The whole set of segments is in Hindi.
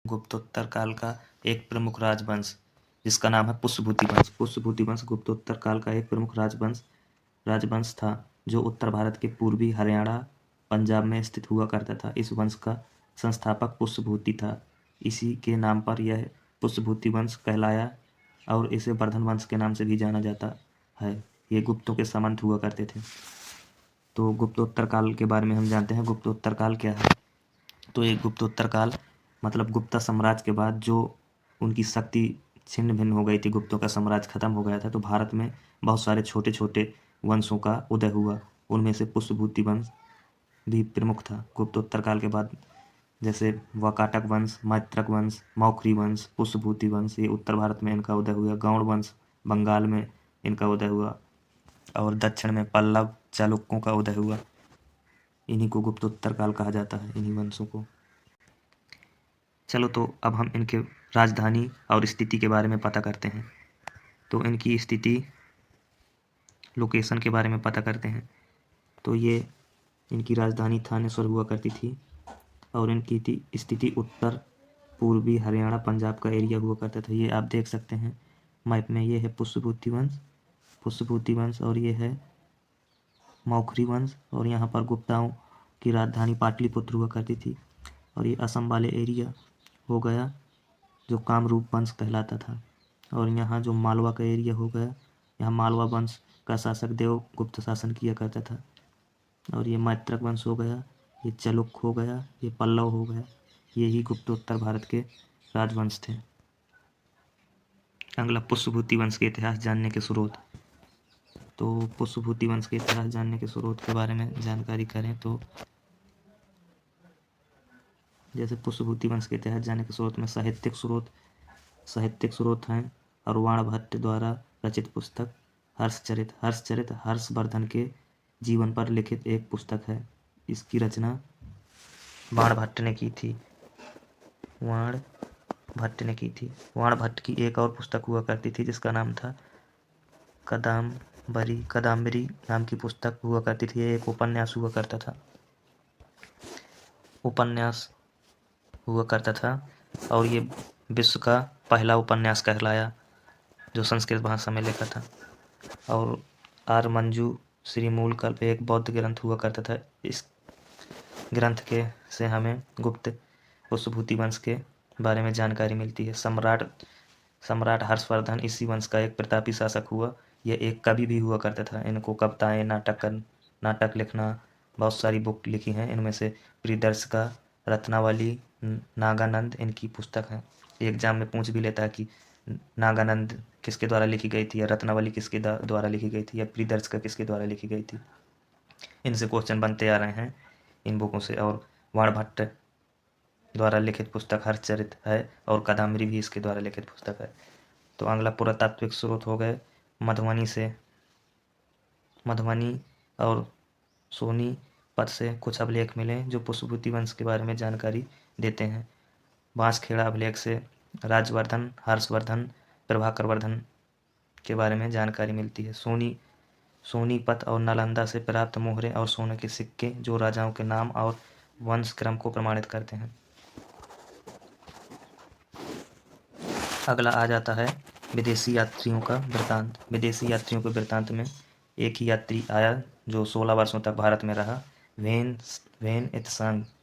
गुप्तोत्तर काल का एक प्रमुख राजवंश जिसका नाम है पुष्यभूति वंश। पुष्यभूति वंश गुप्तोत्तर काल का एक प्रमुख राजवंश था जो उत्तर भारत के पूर्वी हरियाणा पंजाब में स्थित हुआ करता था। इस वंश का संस्थापक पुष्यभूति था। इसी के नाम पर यह पुष्यभूति वंश कहलाया और इसे वर्धन वंश के नाम से भी जाना जाता है। ये गुप्तों के सामंत हुआ करते थे। तो गुप्तोत्तर काल के बारे में हम जानते हैं। गुप्तोत्तर काल क्या है? तो ये गुप्तोत्तर काल मतलब गुप्ता साम्राज्य के बाद जो उनकी शक्ति छिन्न भिन्न हो गई थी, गुप्तों का साम्राज्य खत्म हो गया था, तो भारत में बहुत सारे छोटे छोटे वंशों का उदय हुआ। उनमें से पुष्यभूति वंश भी प्रमुख था। गुप्तोत्तर काल के बाद जैसे वाकाटक वंश, मैत्रक वंश, मौखरी वंश, पुष्यभूति वंश, ये उत्तर भारत में इनका उदय हुआ। गौड़ वंश बंगाल में इनका उदय हुआ और दक्षिण में पल्लव चालुक्यों का उदय हुआ। इन्हीं को गुप्तोत्तर काल कहा जाता है, इन्हीं वंशों को। चलो तो अब हम इनके राजधानी और स्थिति के बारे में पता करते हैं। तो इनकी स्थिति, लोकेशन के बारे में पता करते हैं। तो ये इनकी राजधानी थानेश्वर हुआ करती थी और इनकी स्थिति उत्तर पूर्वी हरियाणा पंजाब का एरिया हुआ करता था। ये आप देख सकते हैं मैप में। ये है पुष्यभूति वंश और ये है मौखरी वंश और यहाँ पर गुप्ताओं की राजधानी पाटलिपुत्र हुआ करती थी। और ये असम वाले एरिया हो गया जो कामरूप वंश कहलाता था। और यहाँ जो मालवा का एरिया हो गया, यहाँ मालवा वंश का शासक देवगुप्त शासन किया करता था। और ये मैत्रक वंश हो गया, ये चालुक्य हो गया, ये पल्लव हो गया। यही गुप्तोत्तर भारत के राजवंश थे। अगला पुष्यभूति वंश के इतिहास जानने के स्रोत। तो पुष्यभूति वंश के इतिहास जानने के स्रोत के बारे में जानकारी करें तो जैसे पुष्यभूति वंश के इतिहास जानने के स्रोत में साहित्यिक स्रोत हैं। अरुवाण भट्ट द्वारा रचित पुस्तक हर्षचरित हर्षवर्धन के जीवन पर लिखित एक पुस्तक है। इसकी रचना वाण भट्ट ने की थी। वाण भट्ट की एक और पुस्तक हुआ करती थी जिसका नाम था कदम्बरी नाम की पुस्तक हुआ करती थी। एक उपन्यास हुआ करता था और ये विश्व का पहला उपन्यास कहलाया जो संस्कृत भाषा में लिखा था। और आर मंजू श्री मूलकल्प एक बौद्ध ग्रंथ हुआ करता था। इस ग्रंथ के से हमें गुप्त पुष्यभूति वंश के बारे में जानकारी मिलती है। सम्राट हर्षवर्धन इसी वंश का एक प्रतापी शासक हुआ। यह एक कवि भी हुआ करता था। इनको कविताएं, नाटक लिखना, बहुत सारी बुक लिखी हैं। इनमें से प्रियदर्शिका, रत्नावली, नागानंद इनकी पुस्तक है। एग्जाम में पूछ भी लेता है कि नागानंद किसके द्वारा लिखी गई थी, या रत्नावली किसके द्वारा लिखी गई थी, या प्रियदर्शिका किसके द्वारा लिखी गई थी। इनसे क्वेश्चन बनते आ रहे हैं इन बुकों से। और वाण भट्ट द्वारा लिखित पुस्तक हर्षचरित है और कादम्बरी भी इसके द्वारा लिखित पुस्तक है। तो अगला पुरातात्विक स्रोत हो गए मधुबनी और सोनीपत से कुछ अभिलेख मिले जो पुष्यभूति वंश के बारे में जानकारी देते हैं। बांसखेड़ा अभिलेख से राजवर्धन, हर्षवर्धन, प्रभाकर वर्धन के बारे में जानकारी मिलती है। सोनीपत और नालंदा से प्राप्त मोहरे और सोने के सिक्के जो राजाओं के नाम और वंश क्रम को प्रमाणित करते हैं। अगला आ जाता है विदेशी यात्रियों का वृत्तांत। विदेशी यात्रियों के वृत्तांत में एक ही यात्री आया जो 16 वर्षों तक भारत में रहा।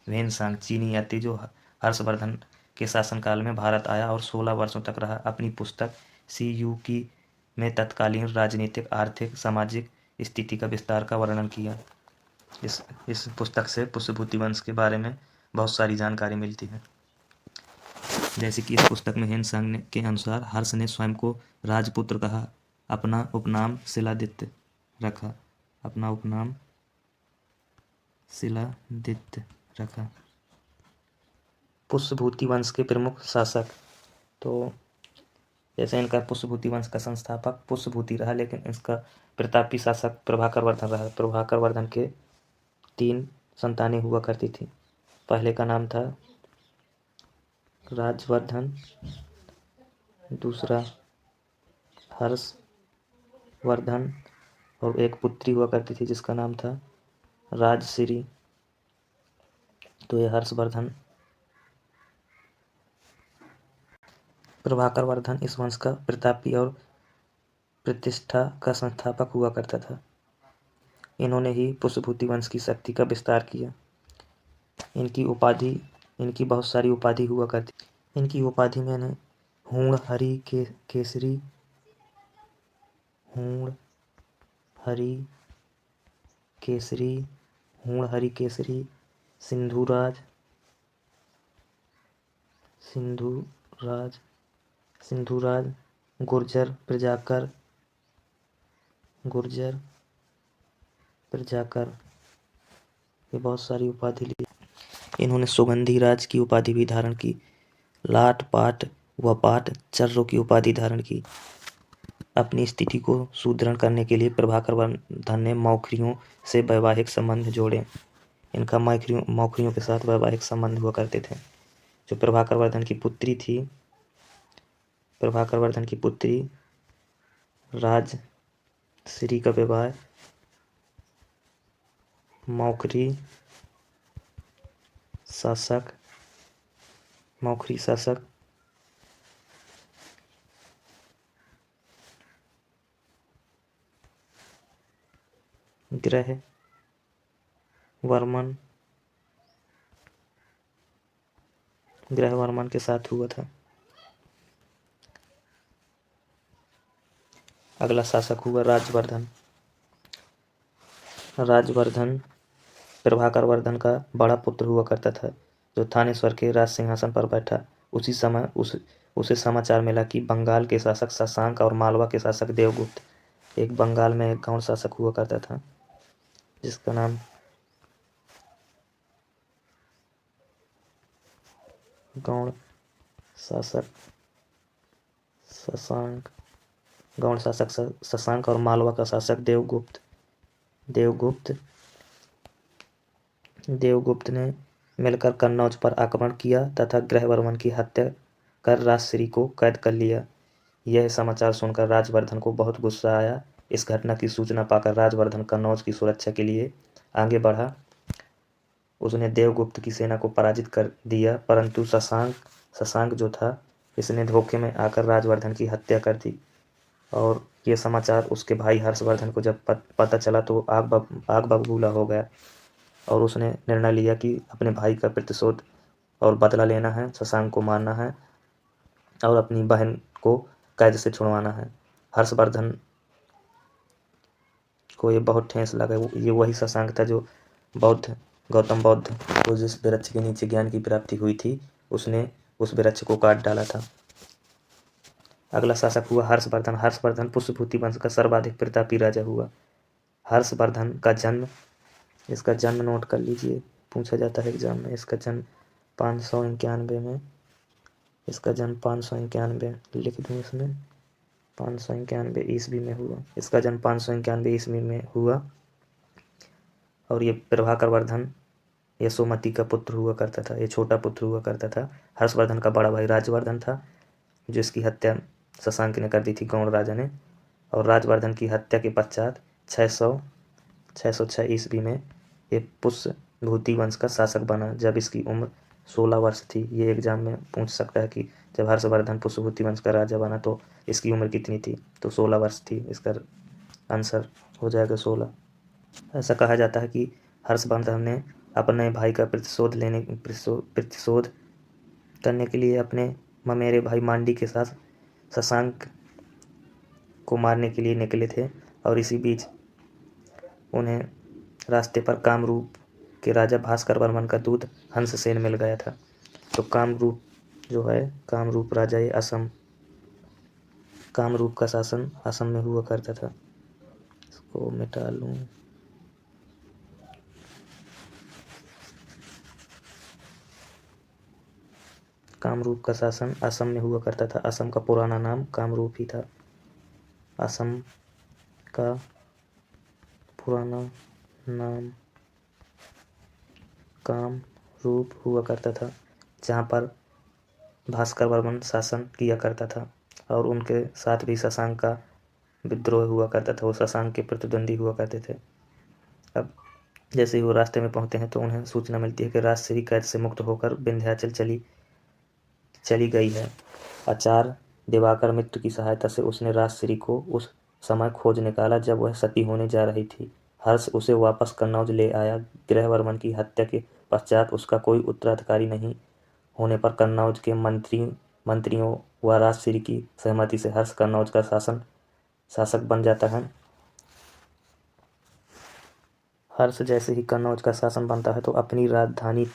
वेनसांग चीनी यात्री जो हर्षवर्धन के शासनकाल में भारत आया और 16 वर्षों तक रहा। अपनी पुस्तक सी यू की में तत्कालीन राजनीतिक, आर्थिक, सामाजिक स्थिति का विस्तार का वर्णन किया। इस पुस्तक से पुष्यभूति वंश के बारे में बहुत सारी जानकारी मिलती है। जैसे कि इस पुस्तक में हेनसांग के अनुसार हर्ष ने स्वयं को राजपुत्र कहा, अपना उपनाम शिलादित्य रखा। पुष्यभूति वंश के प्रमुख शासक। तो जैसे इनका पुष्यभूति वंश का संस्थापक पुष्यभूति रहा, लेकिन इसका प्रतापी शासक प्रभाकर वर्धन रहा। प्रभाकर वर्धन के 3 संतानें हुआ करती थी। पहले का नाम था राजवर्धन, दूसरा हर्षवर्धन और एक पुत्री हुआ करती थी जिसका नाम था राजश्री। तो ये हर्षवर्धन प्रभाकर वर्धन इस वंश का प्रतापी और प्रतिष्ठा का संस्थापक हुआ करता था। इन्होंने ही पुष्यभूति वंश की शक्ति का विस्तार किया। इनकी बहुत सारी उपाधि हुआ करती। इनकी उपाधि में हूण हरि केसरी, सिंधुराज, गुर्जर प्रजाकर, ये बहुत सारी उपाधि ली। इन्होंने सुगंधी राज की उपाधि भी धारण की। लाट पाट व पाट चर्रों की उपाधि धारण की। अपनी स्थिति को सुदृढ़ करने के लिए प्रभाकर वर्धन ने मौखरियों से वैवाहिक संबंध जोड़े। इनका मौखरियों के साथ वैवाहिक संबंध हुआ करते थे। जो प्रभाकर वर्धन की पुत्री राजश्री का विवाह मौखरी शासक ग्रहवर्मन के साथ हुआ था। अगला शासक हुआ राजवर्धन। प्रभाकर वर्धन का बड़ा पुत्र हुआ करता था, जो थानेश्वर के राज सिंहासन पर बैठा। उसी समय उसे समाचार मिला कि बंगाल के शासक शशांक और मालवा के शासक देवगुप्त, एक बंगाल में एक गौण शासक हुआ करता था जिसका नाम गौण शासक शशांक और मालवा का शासक देवगुप्त ने मिलकर कन्नौज पर आक्रमण किया तथा ग्रहवर्मन की हत्या कर राजश्री को कैद कर लिया। यह समाचार सुनकर राजवर्धन को बहुत गुस्सा आया। इस घटना की सूचना पाकर राजवर्धन कन्नौज की सुरक्षा के लिए आगे बढ़ा। उसने देवगुप्त की सेना को पराजित कर दिया, परंतु शशांक जो था, इसने धोखे में आकर राजवर्धन की हत्या कर दी। और यह समाचार उसके भाई हर्षवर्धन को जब पता चला तो आग बबूला हो गया और उसने निर्णय लिया कि अपने भाई का प्रतिशोध और बदला लेना है, शशांक को मारना है और अपनी बहन को कैद से छुड़वाना है। हर्षवर्धन को ये बहुत ठेस लगा। ये वही शशांक था जो गौतम बुद्ध को जिस वृक्ष के नीचे ज्ञान की प्राप्ति हुई थी, उसने उस वृक्ष को काट डाला था। अगला शासक हुआ हर्षवर्धन पुष्यभूति वंश का सर्वाधिक प्रतापी राजा हुआ। हर्षवर्धन का जन्म, इसका जन्म नोट कर लीजिए, पूछा जाता है एग्जाम में। इसका जन्म 591 में, लिख दूँ इसमें, 591 ईस्वी में हुआ। इसका जन्म 591 ईस्वी में हुआ। और ये प्रभाकर वर्धन यशोमती का पुत्र हुआ करता था, ये छोटा पुत्र हुआ करता था। हर्षवर्धन का बड़ा भाई राजवर्धन था, जिसकी हत्या शशांक ने कर दी थी, गौड़ राजा ने। और राजवर्धन की हत्या के पश्चात 606 ईस्वी में ये पुष्यभूति वंश का शासक बना, जब इसकी उम्र 16 वर्ष थी। ये एग्जाम में पूछ सकता है कि जब हर्षवर्धन पुष्यभूति वंश का राजा बना तो इसकी उम्र कितनी थी, तो 16 वर्ष थी। इसका आंसर हो जाएगा 16। ऐसा कहा जाता है कि हर्षवर्धन ने अपने भाई का प्रतिशोध करने के लिए अपने ममेरे भाई मांडी के साथ शशांक को मारने के लिए निकले थे। और इसी बीच उन्हें रास्ते पर कामरूप के राजा भास्कर वर्मन का दूत हंससेन मिल गया था। तो कामरूप जो है, कामरूप राजा, ये कामरूप का शासन असम में हुआ करता था। इसको मिटा लूँ। कामरूप का शासन असम में हुआ करता था। असम का पुराना नाम कामरूप ही था। असम का पुराना नाम कामरूप हुआ करता था, जहाँ पर भास्कर वर्मन शासन किया करता था। और उनके साथ भी शशांक का विद्रोह हुआ करता था। वो शशांक के प्रतिद्वंदी हुआ करते थे। अब जैसे ही वो रास्ते में पहुंचते हैं तो उन्हें सूचना मिलती है कि राजश्री कैद से मुक्त होकर विंध्याचल चली गई है। आचार्य दिवाकर मित्र की सहायता से उसने राजश्री को उस समय खोज निकाला जब वह सती होने जा रही थी। हर्ष उसे वापस कन्नौज ले आया। गृहवर्मन की हत्या के पश्चात उसका कोई उत्तराधिकारी नहीं होने पर कन्नौज के मंत्रियों व राजश्री की सहमति से हर्ष कन्नौज का शासक बन जाता है। हर्ष जैसे ही कन्नौज का शासन बनता है तो अपनी राजधानी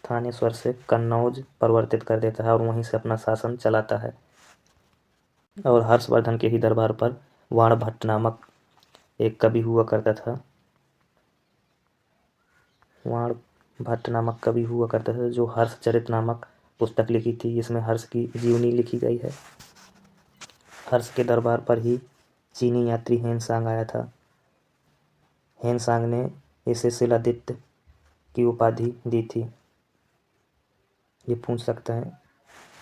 थानेश्वर से कन्नौज परिवर्तित कर देता है और वहीं से अपना शासन चलाता है। और हर्षवर्धन के ही दरबार पर वाणभट्ट नामक एक कवि हुआ करता था। जो हर्षचरित नामक पुस्तक लिखी थी, जिसमें हर्ष की जीवनी लिखी गई है। हर्ष के दरबार पर ही चीनी यात्री हेनसांग आया था। हेनसांग ने इसे शिलादित्य की उपाधि दी थी, ये पूछ सकता है।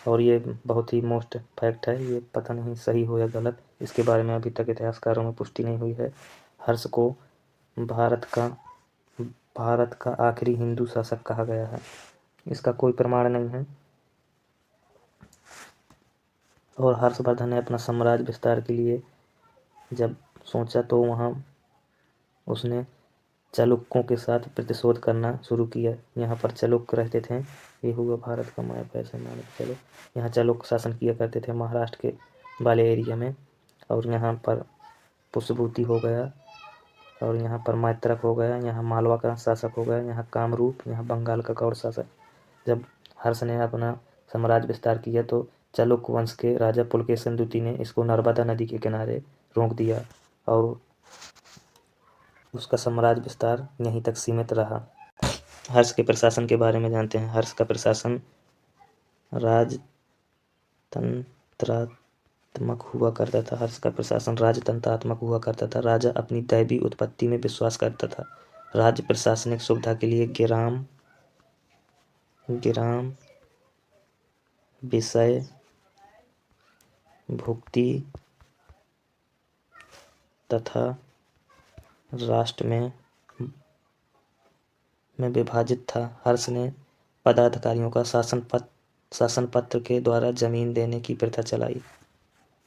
और ये बहुत ही मोस्ट फैक्ट है, ये पता नहीं सही हो या गलत, इसके बारे में अभी तक इतिहासकारों में पुष्टि नहीं हुई है। हर्ष को भारत का आखिरी हिंदू शासक कहा गया है, इसका कोई प्रमाण नहीं है। और हर्षवर्धन ने अपना साम्राज्य विस्तार के लिए जब सोचा तो वहाँ उसने चालुक्यों के साथ प्रतिशोध करना शुरू किया। यहाँ पर चालुक्य रहते थे। ये हुआ भारत का मैप, ऐसे मान के चलो। यहाँ चालुक्य शासन किया करते थे महाराष्ट्र के वाले एरिया में। और यहाँ पर पुष्यभूति हो गया, और यहाँ पर मैत्रक हो गया, यहाँ मालवा का शासक हो गया, यहाँ कामरूप, यहाँ बंगाल का गौड़ शासक। जब हर्ष ने अपना साम्राज्य विस्तार किया तो चालुक्य वंश के राजा पुलकेशिन द्वितीय ने इसको नर्मदा नदी के किनारे रोक दिया और उसका साम्राज्य विस्तार यहीं तक सीमित रहा। हर्ष के प्रशासन के बारे में जानते हैं। हर्ष का प्रशासन राजतंत्रात्मक हुआ करता था। राजा अपनी दैवी उत्पत्ति में विश्वास करता था। राज्य प्रशासनिक सुविधा के लिए ग्राम विषय भुक्ति तथा राष्ट्र में विभाजित था। हर्ष ने पदाधिकारियों का शासन पत्र के द्वारा जमीन देने की प्रथा चलाई।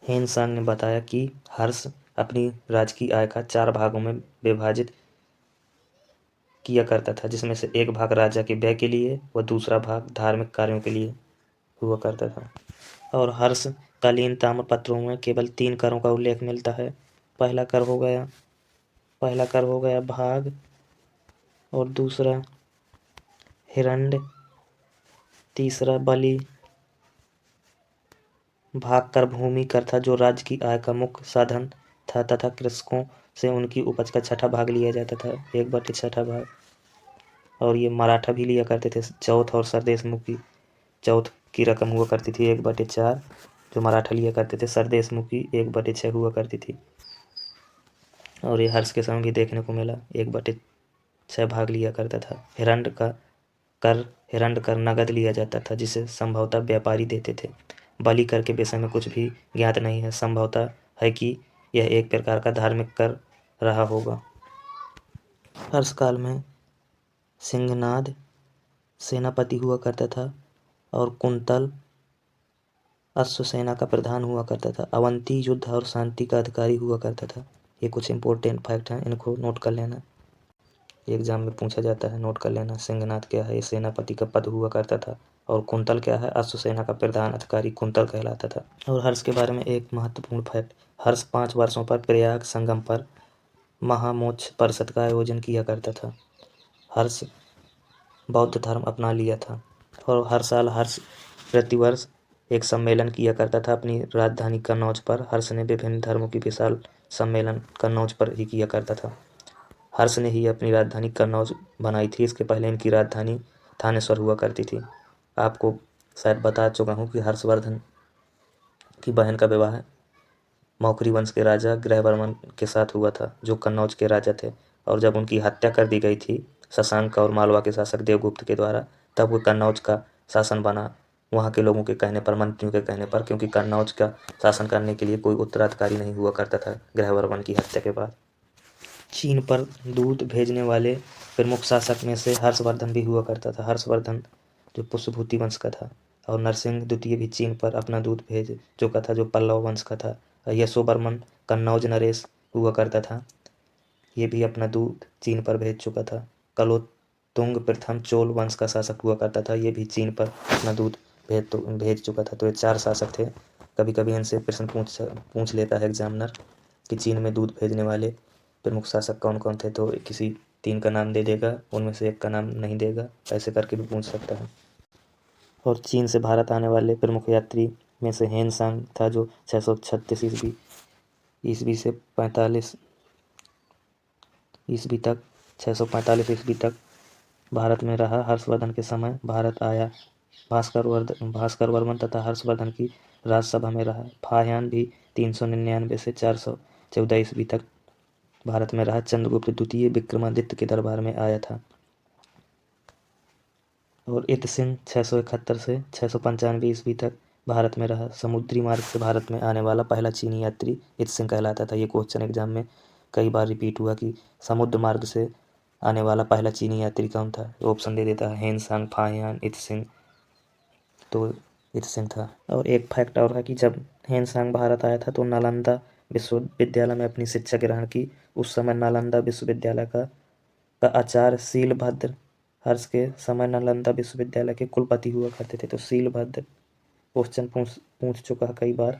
हेनसांग ने बताया कि हर्ष अपनी राजकीय आय का 4 भागों में विभाजित किया करता था, जिसमें से एक भाग राजा के व्यय के लिए व दूसरा भाग धार्मिक कार्यों के लिए हुआ करता था। और हर्षकालीन ताम्रपत्रों में केवल 3 करों का उल्लेख मिलता है। पहला कर हो गया भाग, और दूसरा हिरण्य, तीसरा बलि। भाग कर भूमि कर था, जो राज्य की आय का मुख्य साधन था, तथा कृषकों से उनकी उपज का 6ठा भाग लिया जाता था, 1/6 भाग। और ये मराठा भी लिया करते थे। चौथ और सरदेशमुखी चौथ की रकम हुआ करती थी 1/4, जो मराठा लिया करते थे। सरदेशमुखी 1/6 हुआ करती थी। और ये हर्ष के समय भी देखने को मिला, 1/6 भाग लिया करता था। हिरण्य कर नगद लिया जाता था, जिसे संभवतः व्यापारी देते थे। बलि कर के विषय में कुछ भी ज्ञात नहीं है। संभवतः है कि यह एक प्रकार का धार्मिक कर रहा होगा। हर्ष काल में सिंहनाद सेनापति हुआ करता था और कुंतल अश्वसेना का प्रधान हुआ करता था। अवंती युद्ध और शांति का अधिकारी हुआ करता था। ये कुछ इंपॉर्टेंट फैक्ट हैं, इनको नोट कर लेना, एग्जाम में पूछा जाता है, नोट कर लेना। सिंहनाद क्या है? ये सेनापति का पद हुआ करता था। और कुंतल क्या है? अश्वसेना का प्रधान अधिकारी कुंतल कहलाता था। और हर्ष के बारे में एक महत्वपूर्ण फैक्ट, हर्ष 5 वर्षों पर प्रयाग संगम पर महामोक्ष परिषद का आयोजन किया करता था। हर्ष बौद्ध धर्म अपना लिया था और हर साल हर्ष प्रतिवर्ष एक सम्मेलन किया करता था अपनी राजधानी कन्नौज पर। हर्ष ने विभिन्न धर्मों की विशाल सम्मेलन कन्नौज पर ही किया करता था। हर्ष ने ही अपनी राजधानी कन्नौज बनाई थी। इसके पहले इनकी राजधानी थानेश्वर हुआ करती थी। आपको शायद बता चुका हूँ कि हर्षवर्धन की बहन का विवाह मौखरी वंश के राजा गृहवर्मन के साथ हुआ था, जो कन्नौज के राजा थे। और जब उनकी हत्या कर दी गई थी शशांक और मालवा के शासक देवगुप्त के द्वारा, तब वो कन्नौज का शासन बना, वहाँ के लोगों के कहने पर, मंत्रियों के कहने पर, क्योंकि कन्नौज का शासन करने के लिए कोई उत्तराधिकारी नहीं हुआ करता था गृहवर्मन की हत्या के बाद। चीन पर दूध भेजने वाले प्रमुख शासक में से हर्षवर्धन भी हुआ करता था। हर्षवर्धन जो पुष्यभूति वंश का था। और नरसिंह द्वितीय भी चीन पर अपना दूध भेज चुका था, जो पल्लव वंश का था। यशोवर्मन कन्नौज नरेश हुआ करता था, ये भी अपना दूध चीन पर भेज चुका था। कलोत्तुंग प्रथम चोल वंश का शासक हुआ करता था, ये भी चीन पर अपना दूध भेज चुका था। तो ये 4 शासक थे। कभी कभी इनसे प्रश्न पूछ लेता है एग्जामिनर कि चीन में दूध भेजने वाले प्रमुख शासक कौन कौन थे, तो किसी 3 का नाम दे देगा, उनमें से 1 का नाम नहीं देगा, ऐसे करके भी पूछ सकता है। और चीन से भारत आने वाले प्रमुख यात्री में से हेन सांग था, जो 636 ईस्वी से 45 ईस्वी तक 645 ईस्वी तक भारत में रहा। हर्षवर्धन के समय भारत आया। भास्कर वर्मन तथा हर्षवर्धन की राजसभा में रहा। फाह्यान भी 399 से 414 ईस्वी तक भारत में रहा। चंद्रगुप्त द्वितीय विक्रमादित्य के दरबार में आया था। और इत सिंह 671 से 695 ईस्वी तक भारत में रहा। समुद्री मार्ग से भारत में आने वाला पहला चीनी यात्री इत सिंह कहलाता था। ये क्वेश्चन एग्जाम में कई बार रिपीट हुआ कि समुद्र मार्ग से आने वाला पहला चीनी यात्री कौन था। ऑप्शन दे देता है हेन सांग, फाह्यान, इत सिंह, तो इत सिंह था। और एक फैक्ट और है कि जब हेन सांग भारत आया था तो नालंदा विश्वविद्यालय में अपनी शिक्षा ग्रहण की। उस समय नालंदा विश्वविद्यालय का आचार्य शीलभद्र हर्ष के समय नालंदा विश्वविद्यालय के कुलपति हुआ करते थे। तो शीलभद्र क्वेश्चन पूछ चुका है कई बार।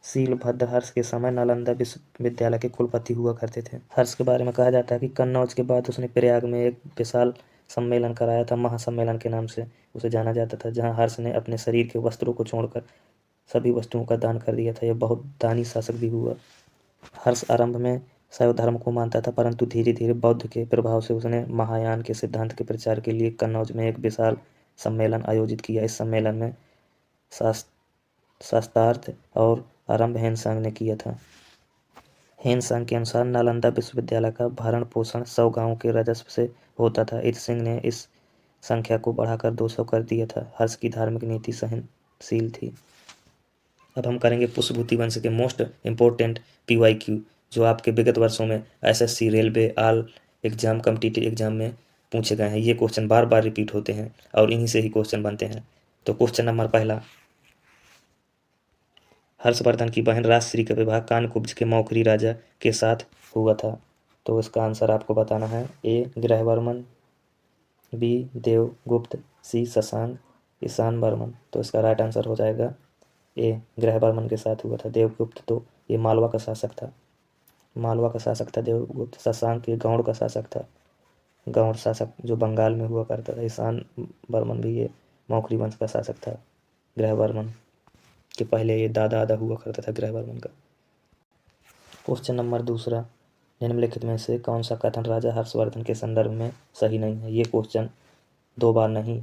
शीलभद्र हर्ष के समय नालंदा विश्वविद्यालय के कुलपति हुआ करते थे। हर्ष के बारे में कहा जाता है कि कन्नौज के बाद उसने प्रयाग में एक विशाल सम्मेलन कराया था, महासम्मेलन के नाम से उसे जाना जाता था, जहां हर्ष ने अपने शरीर के वस्त्रों को छोड़कर सभी वस्तुओं का दान कर दिया था। यह बहुत दानी शासक भी हुआ। हर्ष आरंभ में शैव धर्म को मानता था, परंतु धीरे धीरे बौद्ध के प्रभाव से उसने महायान के सिद्धांत के प्रचार के लिए कन्नौज में एक विशाल सम्मेलन आयोजित किया। इस सम्मेलन में शास्त्रार्थ और आरंभ हेन सांग ने किया था। हेन सांग के अनुसार नालंदा विश्वविद्यालय का भरण पोषण 100 गांवों के राजस्व से होता था। इत सिंह ने इस संख्या को बढ़ाकर 200 कर दिया था। हर्ष की धार्मिक नीति सहनशील थी। अब हम करेंगे पुष्यभूति वंश के मोस्ट इम्पोर्टेंट PYQ, जो आपके विगत वर्षों में SSC, रेलवे, आल एग्जाम, कम्पिटिटिव एग्जाम में पूछे गए हैं। ये क्वेश्चन बार बार रिपीट होते हैं और इन्हीं से ही क्वेश्चन बनते हैं। तो क्वेश्चन नंबर पहला, हर्षवर्धन की बहन राजश्री का विवाह कानकुब्ज के मौखरी राजा के साथ हुआ था। तो इसका आंसर आपको बताना है। A Grahavarman, B Devagupta, C Shashank, Ishan Varman. तो इसका राइट आंसर हो जाएगा A ग्रहवर्मन के साथ हुआ था। देवगुप्त तो ये मालवा का शासक था, मालवा का शासक था देवगुप्त। शशांक ये गौड़ का शासक था, गौड़ शासक जो बंगाल में हुआ करता था। ईशान वर्मन भी ये मौखरी वंश का शासक था। ग्रहवर्मन के पहले ये दादा हुआ करता था ग्रहवर्मन का। क्वेश्चन नंबर दूसरा, निम्नलिखित में से कौन सा कथन राजा हर्षवर्धन के संदर्भ में सही नहीं है। ये क्वेश्चन 2 बार नहीं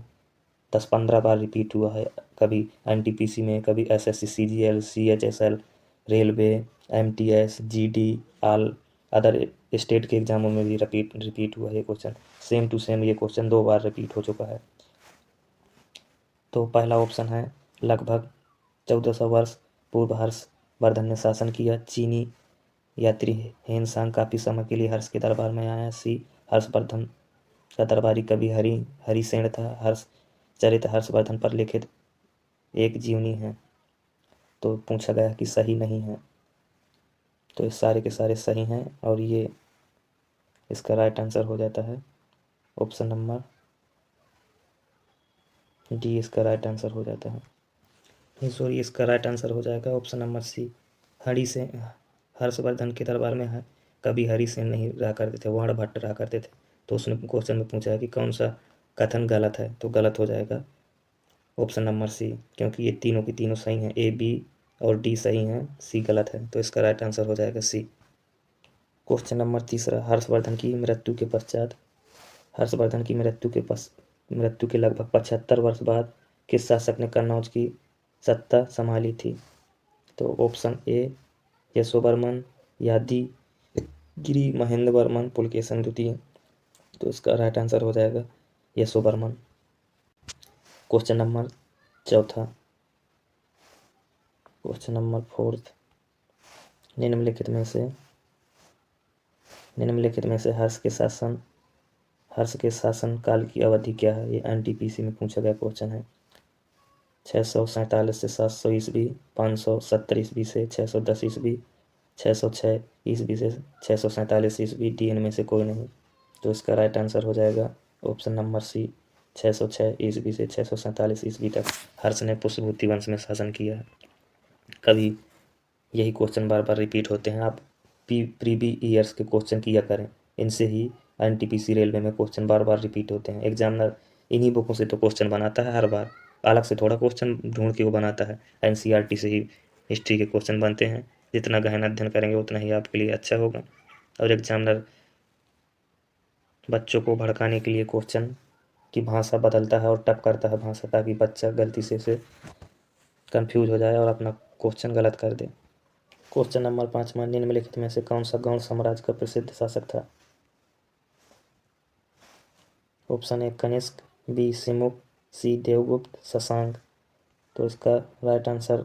10-15 बार रिपीट हुआ है, कभी NTPC में, कभी SSC, CGL, CHSL, railway, MTS, GD, all other state के एग्जामों में भी रिपीट हुआ है ये क्वेश्चन। सेम टू सेम ये क्वेश्चन 2 बार रिपीट हो चुका है। तो पहला ऑप्शन है, लगभग 1400 वर्ष पूर्व हर्षवर्धन ने शासन किया। चीनी यात्री हेन सांग काफी समय के लिए हर्ष के दरबार में आया। C हर्षवर्धन का दरबारी कवि हरिसेन था। चरित हर्षवर्धन पर लिखित एक जीवनी है। तो पूछा गया कि सही नहीं है, तो ये सारे के सारे सही हैं और ये इसका राइट आंसर हो जाता है ऑप्शन नंबर D, इसका राइट आंसर हो जाता है। सॉरी, इसका राइट आंसर हो जाएगा ऑप्शन नंबर C। हर्षवर्धन के दरबार में कभी हरिसेन नहीं रहा करते थे, वर्ण भट्ट रहा करते थे। तो उसने क्वेश्चन में पूछा है कि कौन सा कथन गलत है, तो गलत हो जाएगा ऑप्शन नंबर C, क्योंकि ये तीनों की तीनों सही हैं। A, B और D सही हैं, C गलत है। तो इसका राइट आंसर हो जाएगा C। क्वेश्चन नंबर तीसरा, हर्षवर्धन की मृत्यु के पश्चात हर्षवर्धन की मृत्यु के लगभग 75 वर्ष बाद किस शासक ने कन्नौज की सत्ता संभाली थी। तो ऑप्शन A यशोवर्मन, यादगिरी महेंद्र वर्मन, पुलकेशन द्वितीय। तो इसका राइट आंसर हो जाएगा यशोवर्मन। क्वेश्चन नंबर चौथा, क्वेश्चन नंबर फोर्थ, निम्नलिखित में से हर्ष के शासन हर्ष के शासनकाल की अवधि क्या है? ये एनटीपीसी में पूछा गया क्वेश्चन है। 647 से 700 ईस्वी, 570 ईस्वी से 610 ईस्वी, 606 ईस्वी से 647 ईस्वी, डी इनमें से कोई नहीं। तो इसका राइट आंसर हो जाएगा ऑप्शन नंबर सी, 606 ईस्वी से 647 ईस्वी तक हर्ष ने पुष्यभूति वंश में शासन किया है। कभी यही क्वेश्चन बार बार रिपीट होते हैं, आप प्रीवियस ईयर्स के क्वेश्चन किया करें, इनसे ही एनटीपीसी रेलवे में क्वेश्चन बार बार रिपीट होते हैं। एग्जामिनर इन्हीं बुकों से तो क्वेश्चन बनाता है हर बार, अलग से थोड़ा क्वेश्चन ढूंढ के वो बनाता है। एनसीईआरटी से ही हिस्ट्री के क्वेश्चन बनते हैं, जितना गहन अध्ययन करेंगे उतना ही आपके लिए अच्छा होगा। और एग्जामिनर बच्चों को भड़काने के लिए क्वेश्चन की भाषा बदलता है और टफ करता है भाषा, ताकि बच्चा गलती से उसे कंफ्यूज हो जाए और अपना क्वेश्चन गलत कर दे। क्वेश्चन नंबर 5, निम्नलिखित में से कौन सा गौड़ साम्राज्य का प्रसिद्ध शासक था? Option A Kanishka, B Simuka, C Devagupta, Shashanka. तो इसका राइट आंसर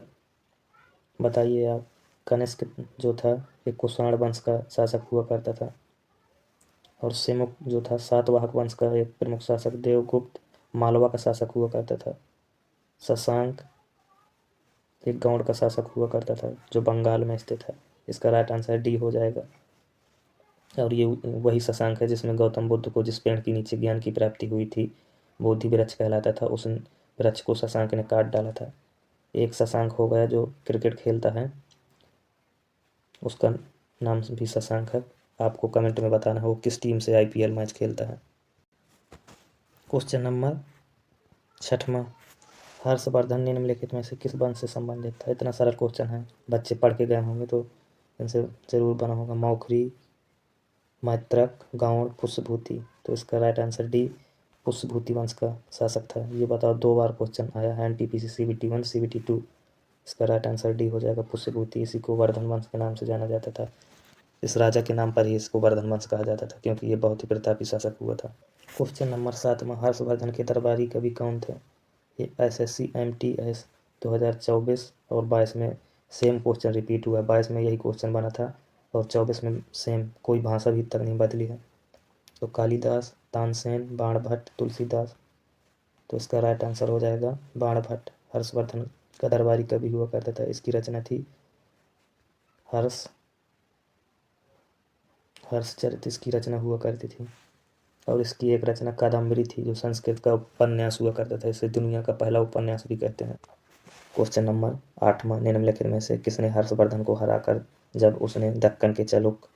बताइए आप। कनिष्क जो था एक कुषाण वंश का शासक हुआ करता था, और सिमुक जो था सातवाहक वंश का एक प्रमुख शासक, देवगुप्त मालवा का शासक हुआ करता था, शशांक एक गौड़ का शासक हुआ करता था जो बंगाल में स्थित है। इसका राइट आंसर डी हो जाएगा। और ये वही शशांक है जिसमें गौतम बुद्ध को जिस पेड़ के नीचे ज्ञान की प्राप्ति हुई थी, बोधि वृक्ष कहलाता था, उस वृक्ष को शशांक ने काट डाला था। एक शशांक हो गया जो क्रिकेट खेलता है, उसका नाम भी शशांक है। आपको कमेंट में बताना है वो किस टीम से आईपीएल मैच खेलता है। क्वेश्चन नंबर 6वां, हर्षवर्धन निम्नलिखित में से किस वंश से संबंधित था? इतना सारा क्वेश्चन है, बच्चे पढ़ के गए होंगे तो इनसे जरूर बना होगा। मौखरी, मैत्रक, गौड़, पुष्यभूति। तो इसका राइट आंसर डी, पुष्यभूति वंश का शासक था। ये बताओ, 2 बार क्वेश्चन आया है एनटीपीसी सीबीटी 1 सीबीटी 2। इसका राइट आंसर डी हो जाएगा पुष्यभूति। इसी को वर्धन वंश के नाम से जाना जाता था। इस राजा के नाम पर ही इसको वर्धन वंश कहा जाता था, क्योंकि ये बहुत ही प्रतापी शासक हुआ था। क्वेश्चन नंबर 7, हर्षवर्धन के दरबारी कवि कौन थे? ये एसएससी एमटीएस 2024 और 22 में सेम क्वेश्चन रिपीट हुआ है। 22 में यही क्वेश्चन बना था और 24 में सेम, कोई भाषा भी तक नहीं बदली है। तो कालिदास, तानसेन, बाणभट्ट, तुलसीदास। तो इसका राइट आंसर हो जाएगा बाणभट्ट। हर्षवर्धन का दरबारी कवि हुआ करता था। इसकी रचना थी हर्षचरित, इसकी रचना हुआ करती थी। और इसकी एक रचना कादम्बरी थी जो संस्कृत का उपन्यास हुआ करता था। इसे दुनिया का पहला उपन्यास भी कहते हैं। क्वेश्चन नंबर 8, निम्नलिखित में से किसने हर्षवर्धन को हराकर जब उसने दक्कन के चालुक्य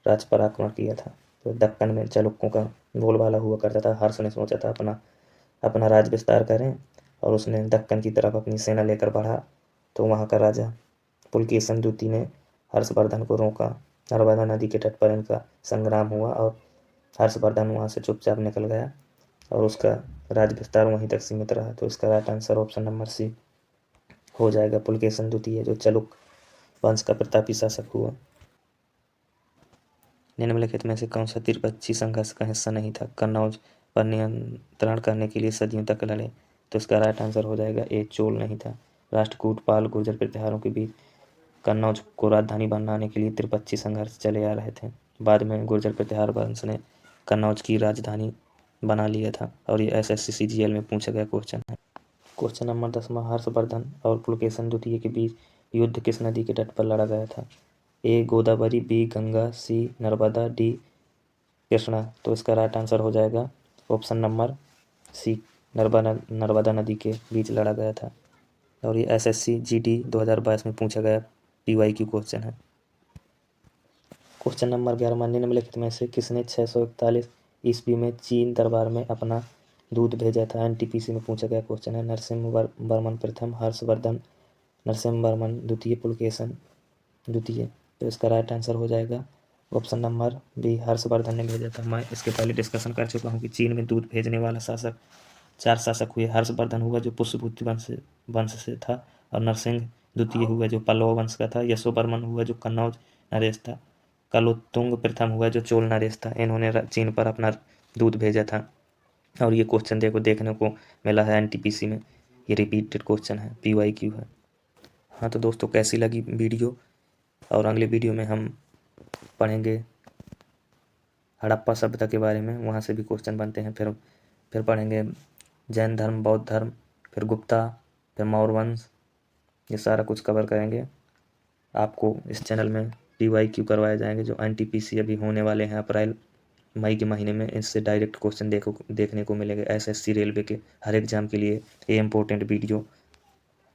राज पर आक्रमण किया था? तो दक्कन में चालुक्यों का बोलबाला हुआ करता था। हर्ष ने सोचा था अपना राज विस्तार करें, और उसने दक्कन की तरफ अपनी सेना लेकर बढ़ा। तो वहाँ का राजा पुलकेशन द्वितीय ने हर्षवर्धन को रोका। नर्मदा नदी के तट पर इनका संग्राम हुआ और हर्षवर्धन वहाँ से चुपचाप निकल गया और उसका राज विस्तार वहीं तक सीमित रहा। तो इसका right answer option number C हो जाएगा, पुलकेशन द्वितीय, जो चालुक्य वंश का प्रतापी शासक हुआ। निम्नलिखित में से कौन सा तिब्बती संघर्ष का हिस्सा नहीं था? कन्नौज पर नियंत्रण करने के लिए सदियों तक लड़े। तो इसका राइट आंसर हो जाएगा ए, चोल नहीं था। राष्ट्रकूट पाल गुर्जर प्रतिहारों के बीच कन्नौज को राजधानी बनाने के लिए तिब्बती संघर्ष चले आ रहे थे। बाद में गुर्जर प्रतिहार वंश ने कन्नौज की राजधानी बना लिया था, और ये एसएससी सीजीएल में पूछा गया क्वेश्चन है। क्वेश्चन नंबर 10, हर्षवर्धन और पुलकेशन द्वितीय के बीच युद्ध किस नदी के तट पर लड़ा गया था? ए गोदावरी, बी गंगा, सी नर्मदा, डी कृष्णा। तो इसका राइट आंसर हो जाएगा ऑप्शन नंबर सी, नर्मदा नदी के बीच लड़ा गया था। और ये एसएससी जीडी 2022 में पूछा गया पीवाईक्यू क्वेश्चन है। क्वेश्चन नंबर 11, निम्नलिखित में से किसने 641 ईस्वी में चीन दरबार में अपना दूत भेजा था? एनटीपीसी में पूछा गया क्वेश्चन है। नरसिंह वर्मन प्रथम, हर्षवर्धन, नरसिंह वर्मन द्वितीय, पुलकेशन द्वितीय। तो इसका राइट आंसर हो जाएगा ऑप्शन नंबर बी, हर्षवर्धन ने भेजा था। मैं इसके पहले डिस्कशन कर चुका हूँ कि चीन में दूध भेजने वाला शासक 4 शासक हुए। हर्षवर्धन हुआ जो पुष्यभूति वंश से था, और नरसिंह द्वितीय हुआ जो पल्लव वंश का था। यशोवर्मन हुआ जो कन्नौज नरेश था। कलोत्तुंग प्रथम हुआ जो चोल नरेश था। इन्होंने चीन पर अपना दूध भेजा था। और ये क्वेश्चन देखने को मिला है एनटीपीसी में, ये रिपीटेड क्वेश्चन है, पीवाईक्यू है। हाँ तो दोस्तों, कैसी लगी वीडियो? और अगले वीडियो में हम पढ़ेंगे हड़प्पा सभ्यता के बारे में, वहाँ से भी क्वेश्चन बनते हैं। फिर पढ़ेंगे जैन धर्म, बौद्ध धर्म, फिर गुप्ता, फिर मौर्य वंश, ये सारा कुछ कवर करेंगे। आपको इस चैनल में PYQ करवाए जाएंगे जो NTPC अभी होने वाले हैं अप्रैल मई के महीने में। इससे डायरेक्ट क्वेश्चन देखने को मिलेंगे। SSC रेलवे के हर एग्ज़ाम के लिए ये इम्पोर्टेंट वीडियो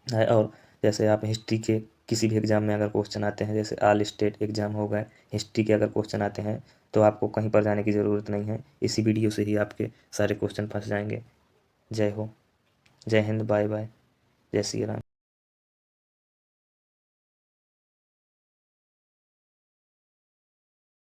है। और जैसे आप हिस्ट्री के किसी भी एग्ज़ाम में अगर क्वेश्चन आते हैं, जैसे ऑल स्टेट एग्ज़ाम हो गए, हिस्ट्री के अगर क्वेश्चन आते हैं तो आपको कहीं पर जाने की ज़रूरत नहीं है, इसी वीडियो से ही आपके सारे क्वेश्चन फंस जाएंगे। जय हो, जय हिंद, बाय बाय, जय श्री राम।